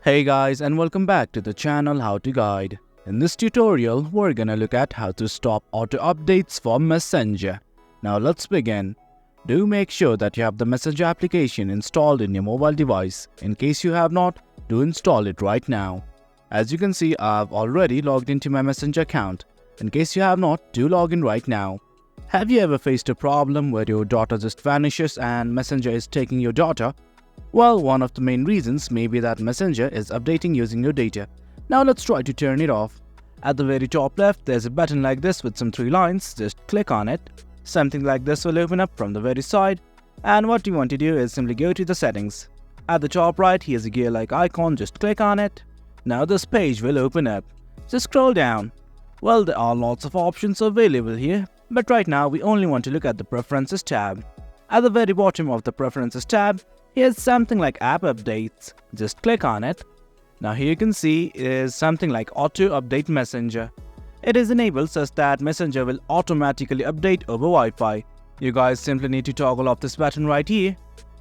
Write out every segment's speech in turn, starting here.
Hey guys, and welcome back to the channel How to Guide. In this tutorial, we're gonna look at how to stop auto updates for Messenger. Now let's begin. Do make sure that you have the Messenger application installed in your mobile device. In case you have not, do install it right now. As you can see, I've already logged into my Messenger account. In case you have not, do log in right now. Have you ever faced a problem where your data just vanishes and Messenger is taking your data? Well, one of the main reasons may be that Messenger is updating using your data. Now let's try to turn it off. At the very top left, there's a button like this with some 3 lines. Just click on it. Something like this will open up from the very side. And what you want to do is simply go to the settings. At the top right, here's a gear-like icon. Just click on it. Now this page will open up. Just scroll down. Well, there are lots of options available here, but right now we only want to look at the Preferences tab. At the very bottom of the Preferences tab, here's something like App Updates. Just click on it. Now here you can see is something like Auto Update Messenger. It is enabled such that Messenger will automatically update over Wi-Fi. You guys simply need to toggle off this button right here.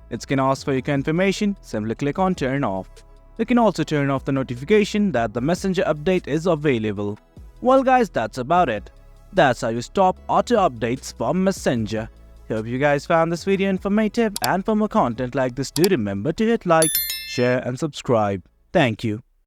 It's gonna ask for your confirmation. Simply click on Turn Off. You can also turn off the notification that the Messenger update is available. Well guys, that's about it. That's how you stop auto updates from Messenger. Hope you guys found this video informative, and for more content like this, do remember to hit like, share and subscribe. Thank you.